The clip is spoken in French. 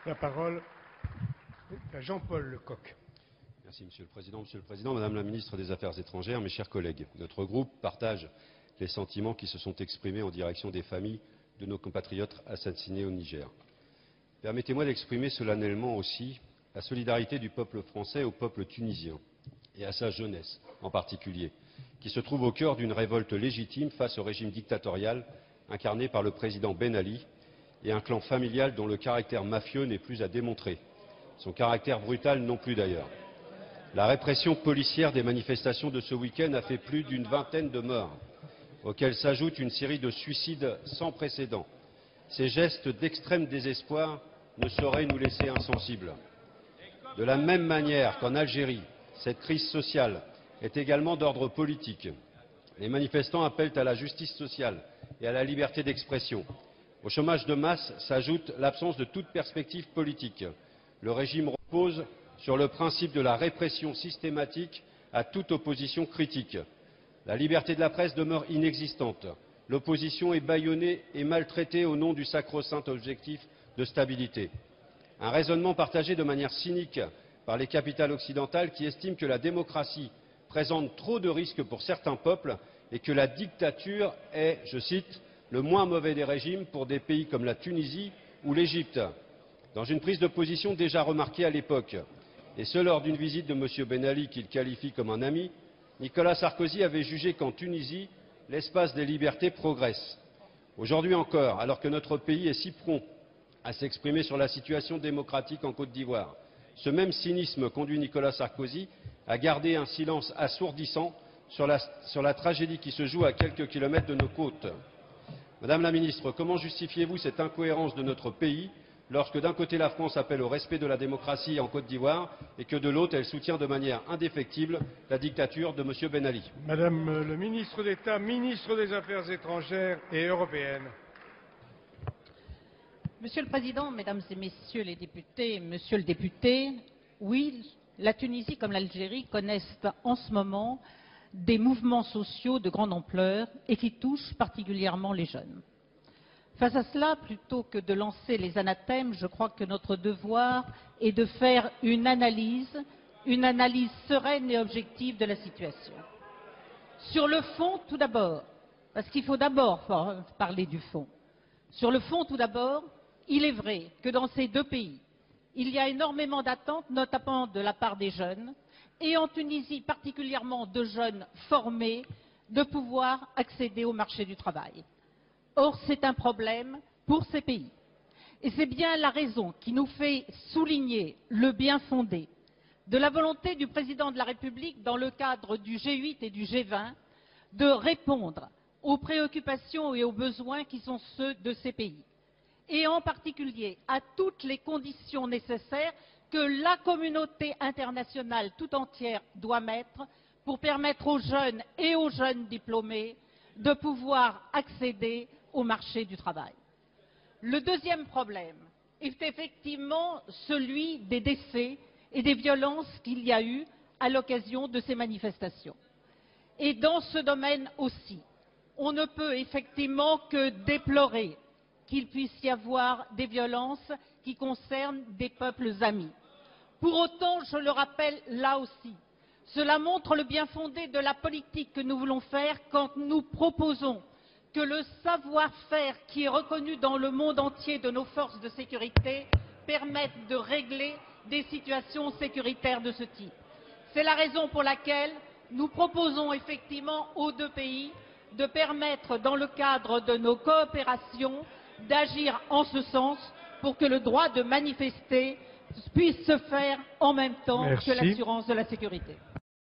La parole est à Jean-Paul Lecoq. Merci Monsieur le Président, Madame la Ministre des Affaires étrangères, mes chers collègues. Notre groupe partage les sentiments qui se sont exprimés en direction des familles de nos compatriotes assassinés au Niger. Permettez-moi d'exprimer solennellement aussi la solidarité du peuple français au peuple tunisien et à sa jeunesse en particulier, qui se trouve au cœur d'une révolte légitime face au régime dictatorial incarné par le président Ben Ali et un clan familial dont le caractère mafieux n'est plus à démontrer, son caractère brutal non plus d'ailleurs. La répression policière des manifestations de ce week-end a fait plus d'une vingtaine de morts, auxquels s'ajoute une série de suicides sans précédent. Ces gestes d'extrême désespoir ne sauraient nous laisser insensibles. De la même manière qu'en Algérie, cette crise sociale est également d'ordre politique. Les manifestants appellent à la justice sociale et à la liberté d'expression. Au chômage de masse s'ajoute l'absence de toute perspective politique. Le régime repose sur le principe de la répression systématique à toute opposition critique. La liberté de la presse demeure inexistante. L'opposition est bâillonnée et maltraitée au nom du sacro-saint objectif de stabilité. Un raisonnement partagé de manière cynique par les capitales occidentales qui estiment que la démocratie présente trop de risques pour certains peuples et que la dictature est, je cite, le moins mauvais des régimes pour des pays comme la Tunisie ou l'Égypte. Dans une prise de position déjà remarquée à l'époque, et ce lors d'une visite de M. Ben Ali qu'il qualifie comme un ami, Nicolas Sarkozy avait jugé qu'en Tunisie, l'espace des libertés progresse. Aujourd'hui encore, alors que notre pays est si prompt à s'exprimer sur la situation démocratique en Côte d'Ivoire, ce même cynisme conduit Nicolas Sarkozy à garder un silence assourdissant sur la tragédie qui se joue à quelques kilomètres de nos côtes. Madame la Ministre, comment justifiez-vous cette incohérence de notre pays lorsque d'un côté la France appelle au respect de la démocratie en Côte d'Ivoire et que de l'autre elle soutient de manière indéfectible la dictature de M. Ben Ali? Madame le ministre d'État, ministre des Affaires étrangères et européennes. Monsieur le Président, Mesdames et Messieurs les députés, Monsieur le député, oui, la Tunisie comme l'Algérie connaissent en ce moment des mouvements sociaux de grande ampleur et qui touchent particulièrement les jeunes. Face à cela, plutôt que de lancer les anathèmes, je crois que notre devoir est de faire une analyse sereine et objective de la situation. Sur le fond, tout d'abord, parce qu'il faut d'abord parler du fond. Sur le fond, tout d'abord, il est vrai que dans ces deux pays, il y a énormément d'attentes, notamment de la part des jeunes, et en Tunisie particulièrement de jeunes formés, de pouvoir accéder au marché du travail. Or, c'est un problème pour ces pays. Et c'est bien la raison qui nous fait souligner le bien fondé de la volonté du président de la République, dans le cadre du G8 et du G20, de répondre aux préoccupations et aux besoins qui sont ceux de ces pays. Et en particulier à toutes les conditions nécessaires que la communauté internationale tout entière doit mettre pour permettre aux jeunes et aux jeunes diplômés de pouvoir accéder au marché du travail. Le deuxième problème est effectivement celui des décès et des violences qu'il y a eu à l'occasion de ces manifestations. Et dans ce domaine aussi, on ne peut effectivement que déplorer qu'il puisse y avoir des violences qui concernent des peuples amis. Pour autant, je le rappelle là aussi, cela montre le bien fondé de la politique que nous voulons faire quand nous proposons que le savoir-faire qui est reconnu dans le monde entier de nos forces de sécurité permette de régler des situations sécuritaires de ce type. C'est la raison pour laquelle nous proposons effectivement aux deux pays de permettre, dans le cadre de nos coopérations, d'agir en ce sens pour que le droit de manifester puisse se faire en même temps que l'assurance de la sécurité.